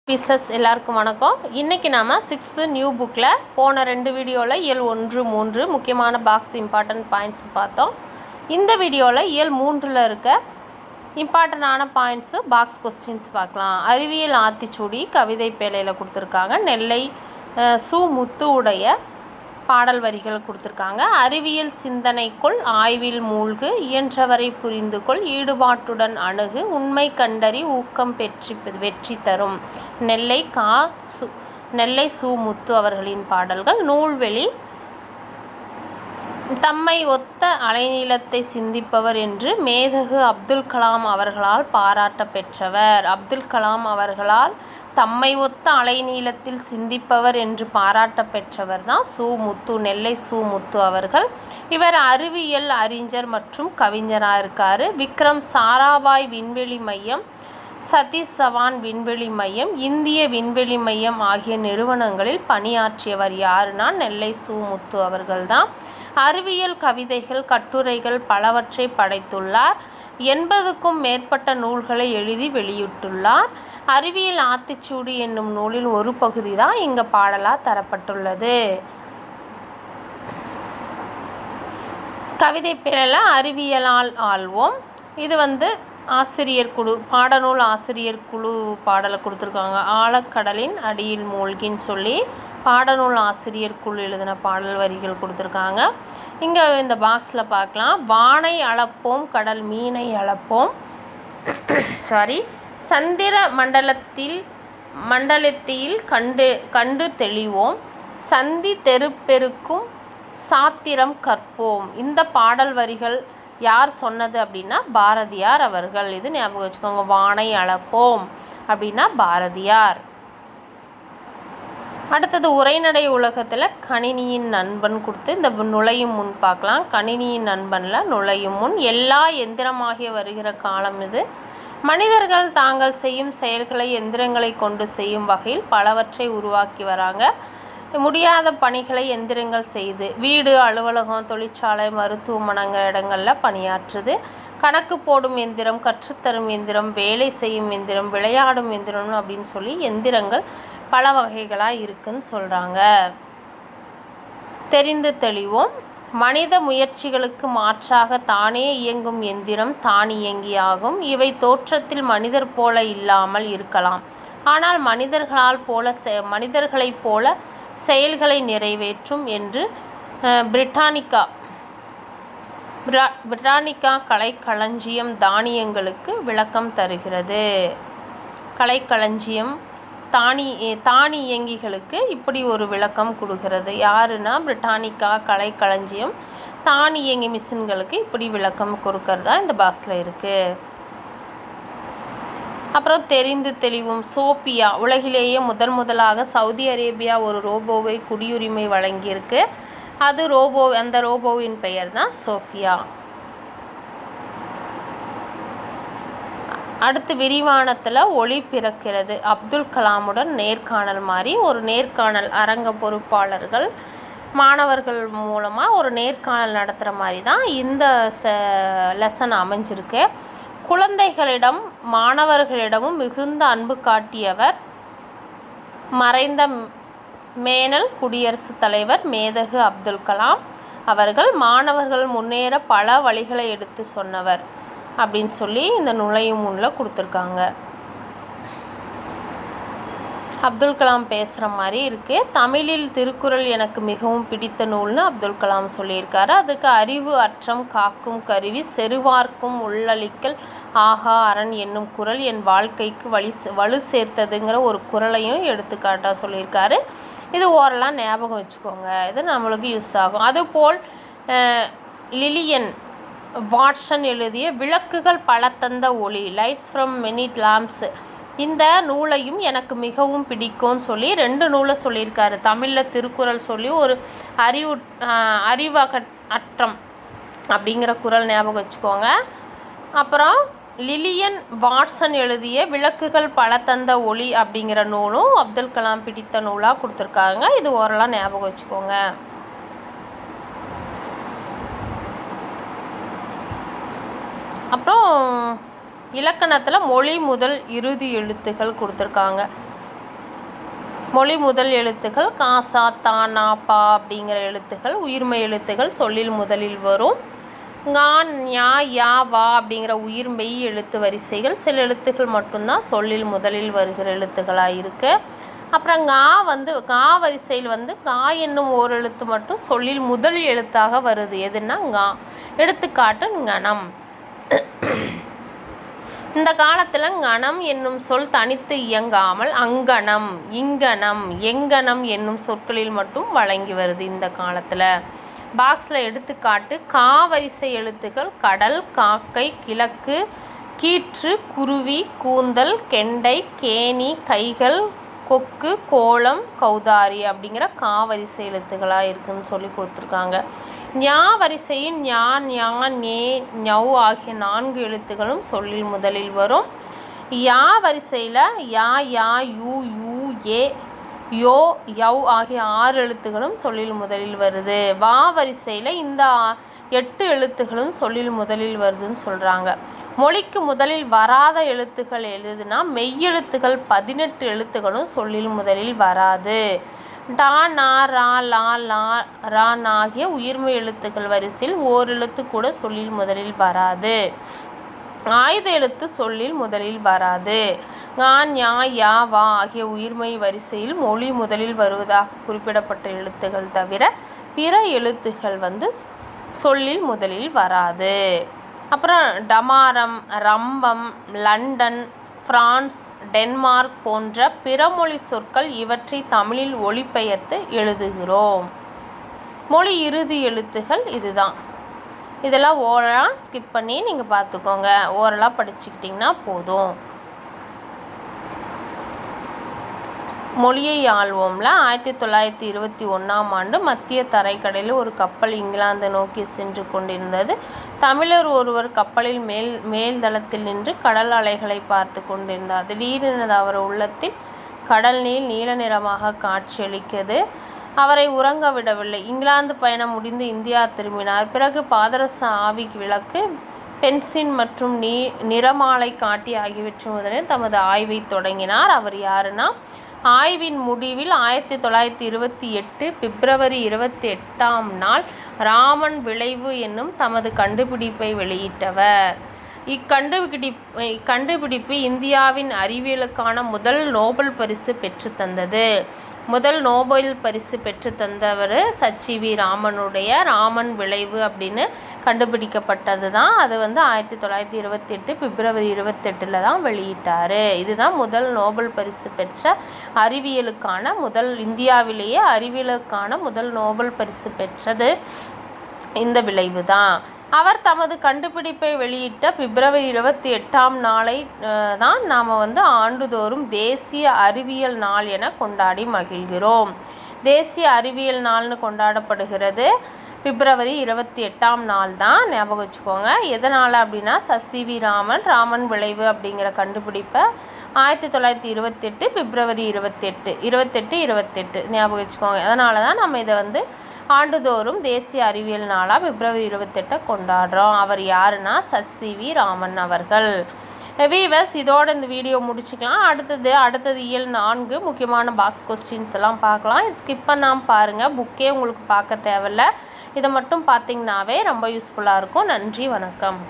Pieces எல்லாருக்கும் வணக்கம். இன்றைக்கி நாம் 6th நியூ புக்கில் போன 2 வீடியோவில் இயல் 1, 3 முக்கியமான பாக்ஸ் இம்பார்ட்டன்ட் பாயிண்ட்ஸ் பார்த்தோம். இந்த வீடியோவில் இயல் 3ல் இருக்க இம்பார்ட்டண்டான பாயிண்ட்ஸு பாக்ஸ் கொஸ்டின்ஸ் பார்க்கலாம். அறிவியல் ஆத்திச்சூடி கவிதை பேழையில் கொடுத்துருக்காங்க. நெல்லை சு முத்து உடைய பாடல் வரிகள் கொடுத்துருக்காங்க. அறிவியல் சிந்தனைக்குள் ஆய்வில் மூழ்கு, இயன்றவரை புரிந்து கொள், ஈடுபாட்டுடன் அணுகு, உண்மை கண்டறி, ஊக்கம் வெற்றி தரும். நெல்லை சு முத்து அவர்களின் பாடல்கள். நூல்வெளி தம்மை ஒத்த அலைநீளத்தை சிந்திப்பவர் என்று மேதகு அப்துல் கலாம் அவர்களால் பாராட்ட பெற்றவர். அப்துல் கலாம் அவர்களால் தம்மை ஒத்த அலைநீளத்தில் சிந்திப்பவர் என்று பாராட்ட பெற்றவர் தான் சு முத்து, நெல்லை சு முத்து அவர்கள். இவர் அறிவியல் அறிஞர் மற்றும் கவிஞராக இருக்கார். விக்ரம் சாராபாய் விண்வெளி மையம், சதீஷ் தவான் விண்வெளி மையம், இந்திய விண்வெளி மையம் ஆகிய நிறுவனங்களில் பணியாற்றியவர் யாருன்னா நெல்லை சு முத்து அவர்கள் தான். அறிவியல் கவிதைகள் கட்டுரைகள் பலவற்றை படைத்துள்ளார். 80க்கும் மேற்பட்ட நூல்களை எழுதி வெளியிட்டுள்ளார். அறிவியல் ஆத்திச்சூடி என்னும் நூலில் ஒரு பகுதி தான் இங்கே பாடலாக தரப்பட்டுள்ளது. கவிதை பேழையில் அறிவியலால் ஆள்வோம். இது ஆசிரியர் குழு, பாடநூல் ஆசிரியர் குழு பாடலை கொடுத்துருக்காங்க. ஆழக்கடலின் அடியில் மூழ்கின்னு சொல்லி பாடநூல் ஆசிரியர் குழு எழுதின பாடல் வரிகள் கொடுத்துருக்காங்க. இங்கே இந்த பாக்ஸில் பார்க்கலாம். வானை அளப்போம், கடல் மீனை அளப்போம், சந்திர மண்டலத்தில் கண்டு தெளிவோம், சந்தி தெருப்பெருக்கும் சாத்திரம் கற்போம். இந்த பாடல் வரிகள் யார் சொன்னது அப்படின்னா பாரதியார் அவர்கள். இது ஞாபகம் வச்சுக்கோங்க. வானை அளப்போம் அப்படின்னா பாரதியார். அடுத்தது உரைநடை உலகத்தில் கணினியின் நண்பன் கொடுத்து இந்த நுழையும் முன் பார்க்கலாம். கணினியின் நண்பனில் நுழையும் முன் எல்லா எந்திரமாகிய வருகிற காலம் இது. மனிதர்கள் தாங்கள் செய்யும் செயல்களை எந்திரங்களை கொண்டு செய்யும் வகையில் பலவற்றை உருவாக்கி வராங்க. முடியாத பணிகளை எந்திரங்கள் செய்து வீடு, அலுவலகம், தொழிற்சாலை, மருத்துவமனைங்கிற இடங்களில் பணியாற்றுது. கணக்கு போடும் எந்திரம், கற்றுத்தரும் எந்திரம், வேலை செய்யும் எந்திரம், விளையாடும் எந்திரம் அப்படின்னு சொல்லி எந்திரங்கள் பல வகைகளாக இருக்குன்னு சொல்கிறாங்க. தெரிந்து தெளிவோம். மனித முயற்சிகளுக்கு மாற்றாக தானே இயங்கும் எந்திரம் தானியங்கியாகும். இவை தோற்றத்தில் மனிதர் போல இல்லாமல் இருக்கலாம், ஆனால் மனிதர்களைப் போல செயல்களை நிறைவேற்றும் என்று பிரிட்டானிக்கா கலைக்களஞ்சியம் தானியங்களுக்கு விளக்கம் தருகிறது. கலைக்களஞ்சியம் தானியங்கிகளுக்கு இப்படி ஒரு விளக்கம் கொடுக்கிறது. யாருன்னா பிரிட்டானிக்கா கலைக்களஞ்சியம் தானியங்கி மிஷின்களுக்கு இப்படி விளக்கம் கொடுக்கறதா இந்த பாக்ஸில் இருக்குது. அப்புறம் தெரிந்து தெளிவும். சோபியா உலகிலேயே முதலாக சவுதி அரேபியா ஒரு ரோபோவை குடியுரிமை வழங்கியிருக்கு. அந்த ரோபோவின் பெயர் தான் சோஃபியா. அடுத்து விரிவானத்தில் ஒளி பிறக்கிறது. அப்துல் கலாமுடன் நேர்காணல் மாதிரி ஒரு நேர்காணல், அரங்க பொறுப்பாளர்கள் மாணவர்கள் மூலமாக ஒரு நேர்காணல் நடத்துகிற மாதிரி தான் இந்த லெசன் அமைஞ்சிருக்கு. குழந்தைகளிடம் மாணவர்களிடமும் மிகுந்த அன்பு காட்டியவர் மறைந்த மேனல் குடியரசுத் தலைவர் மேதகு அப்துல் கலாம் அவர்கள். மாணவர்கள் முன்னேற பல வழிகளை எடுத்து சொன்னவர் அப்படின்னு சொல்லி இந்த நுழையும் முன்னில் கொடுத்துருக்காங்க. அப்துல் கலாம் பேசுகிற மாதிரி இருக்குது. தமிழில் திருக்குறள் எனக்கு மிகவும் பிடித்த நூல்னு அப்துல் கலாம் சொல்லியிருக்காரு. அதுக்கு அறிவு அற்றம் காக்கும் கருவி, செருவார்க்கும் உள்ளளிக்கல் ஆஹா அரண் என்னும் குறள் என் வாழ்க்கைக்கு வலு சேர்த்ததுங்கிற ஒரு குறளையும் எடுத்துக்காட்டாக சொல்லியிருக்காரு. இது ஓரளவு ஞாபகம் வச்சுக்கோங்க, இது நம்மளுக்கு யூஸ் ஆகும். அதுபோல் லிலியன் வாட்சன் எழுதிய விளக்குகள் பல தந்த ஒளி, லைட்ஸ் ஃப்ரம் மெனி லாம்ப்ஸ், இந்த நூலையும் எனக்கு மிகவும் பிடிக்கும்னு சொல்லி 2 நூலை சொல்லியிருக்காரு. தமிழில் திருக்குறள் சொல்லி ஒரு அறிவற்றம் அப்படிங்கிற குறள் ஞாபகம் வச்சுக்கோங்க. அப்புறம் லிலியன் வாட்சன் எழுதிய விளக்குகள் பல தந்த ஒளி அப்படிங்கிற நூலும் அப்துல் கலாம் பிடித்த நூலாக கொடுத்துருக்காங்க. இது ஓரளவு ஞாபகம் வச்சுக்கோங்க. அப்புறம் இலக்கணத்தில் மொழி முதல் இறுதி எழுத்துக்கள் கொடுத்துருக்காங்க. மொழி முதல் எழுத்துக்கள் காசா தா நா பா அப்படிங்கிற எழுத்துக்கள் உயிர்மெய் எழுத்துக்கள் சொல்லில் முதலில் வரும். ஙான் ஞா யா வா அப்படிங்கிற உயிர்மெய் எழுத்து வரிசைகள் சில எழுத்துக்கள் மட்டும்தான் சொல்லில் முதலில் வருகிற எழுத்துக்களாக இருக்குது. அப்புறம் கா வரிசையில் கா என்னும் ஓர் எழுத்து மட்டும் சொல்லில் முதல் எழுத்தாக வருது. எதுன்னா ங்கா. எடுத்துக்காட்டு ங்கணம். இந்த காலத்தில் ங்கணம் என்னும் சொல் தனித்து இயங்காமல் அங்கணம், இங்கணம், எங்கணம் என்னும் சொற்களில் மட்டும் வழங்கி வருது இந்த காலத்தில். பாக்ஸில் எடுத்துக்காட்டு கா வரிசை எழுத்துக்கள் கடல், காக்கை, கிழக்கு, கீற்று, குருவி, கூந்தல், கெண்டை, கேணி, கைகள், கொக்கு, கோலம், கௌதாரி அப்படிங்கிற கா வரிசை எழுத்துக்களாக இருக்குதுன்னு சொல்லி கொடுத்துருக்காங்க. ஞா வரிசையின் ஞா, ஞா, நே, ஞவ் ஆகிய 4 எழுத்துக்களும் சொல்லில் முதலில் வரும். யா வரிசையில் யா, யா, யூ, யூ, ஏ, யோ, யவ் ஆகிய 6 எழுத்துக்களும் சொல்லில் முதலில் வருது. வா வரிசையில் இந்த 8 எழுத்துக்களும் சொல்லில் முதலில் வருதுன்னு சொல்கிறாங்க. மொழிக்கு முதலில் வராத எழுத்துக்கள் எழுதுனா மெய்யெழுத்துக்கள் 18 எழுத்துக்களும் சொல்லில் முதலில் வராது. டா, நா, ரா, லா, லா, ரா ஆகிய உயிர்மெய் எழுத்துக்கள் வரிசையில் ஓரெழுத்து கூட சொல்லில் முதலில் வராது. ஆயுத எழுத்து சொல்லில் முதலில் வராது. ஞான், ஞா, யா, வா ஆகிய உயிர்மெய் வரிசையில் மொழி முதலில் வருவதாக குறிப்பிடப்பட்ட எழுத்துக்கள் தவிர பிற எழுத்துக்கள் சொல்லில் முதலில் வராது. அப்புறம் டமாரம், ரம்பம், லண்டன், பிரான்ஸ், டென்மார்க் போன்ற பிற மொழி சொற்கள் இவற்றை தமிழில் ஒலிபெயர்த்து எழுதுகிறோம். மொழி இறுதி எழுத்துகள் இதுதான். இதெல்லாம் ஓரலாக ஸ்கிப் பண்ணி நீங்கள் பார்த்துக்கோங்க. ஓரலாக படிச்சுக்கிட்டிங்கன்னா போதும். மொழியை ஆள்வோம்ல 1921ஆம் ஆண்டு மத்திய தரைக்கடலில் ஒரு கப்பல் இங்கிலாந்து நோக்கி சென்று கொண்டிருந்தது. தமிழர் ஒருவர் கப்பலில் மேல்தளத்தில் நின்று கடல் அலைகளை பார்த்து கொண்டிருந்தார். திடீரென அவர் உள்ளத்தில் கடல் நீர் நீல நிறமாக காட்சியளிக்கிறது. அவரை உறங்க விடவில்லை. இங்கிலாந்து பயணம் முடிந்து இந்தியா திரும்பினார். பிறகு பாதரச ஆவி விளக்கு, பென்சின் மற்றும் நிறமாலை காட்டி ஆகியவற்றின் முதலில் தமது ஆய்வை தொடங்கினார். அவர் யாருன்னா, ஆய்வின் முடிவில் 1928 பிப்ரவரி 28ஆம் நாள் ராமன் விளைவு என்னும் தமது கண்டுபிடிப்பை வெளியிட்டவர். இக்கண்டுபிடிப்பு இந்தியாவின் அறிவியலுக்கான முதல் நோபல் பரிசு பெற்று தந்தது. முதல் நோபல் பரிசு பெற்று தந்தவர் சச்சிவி ராமனுடைய ராமன் விளைவு அப்படின்னு கண்டுபிடிக்கப்பட்டது தான். அது 1928 பிப்ரவரி 28 தான் வெளியிட்டார். இதுதான் முதல் நோபல் பரிசு பெற்ற அறிவியலுக்கான இந்தியாவிலேயே அறிவியலுக்கான முதல் நோபல் பரிசு பெற்றது இந்த விளைவு தான். அவர் தமது கண்டுபிடிப்பை வெளியிட்ட பிப்ரவரி 28ஆம் நாளை தான் நாம் ஆண்டுதோறும் தேசிய அறிவியல் நாள் என கொண்டாடி மகிழ்கிறோம். தேசிய அறிவியல் நாள்னு கொண்டாடப்படுகிறது பிப்ரவரி 28ஆம் நாள் தான். ஞாபகம் வச்சுக்கோங்க. எதனால் அப்படின்னா, சசிவி ராமன் விளைவு அப்படிங்கிற கண்டுபிடிப்பை 1928 பிப்ரவரி 28 ஞாபகம் வச்சுக்கோங்க. அதனால தான் நம்ம இதை ஆண்டுதோறும் தேசிய அறிவியல் நாளாக பிப்ரவரி 28 கொண்டாடுறோம். அவர் யாருன்னா, சசிவி ராமன் அவர்கள். வீவர்ஸ், இதோட இந்த வீடியோ முடிச்சுக்கலாம். அடுத்தது இயல் 4 முக்கியமான பாக்ஸ் கொஸ்டின்ஸ் எல்லாம் பார்க்கலாம். இது ஸ்கிப் பண்ணாமல் பாருங்கள். புக்கே உங்களுக்கு பார்க்க தேவையில்ல. இதை மட்டும் பார்த்தீங்கன்னாவே ரொம்ப யூஸ்ஃபுல்லாக இருக்கும். நன்றி, வணக்கம்.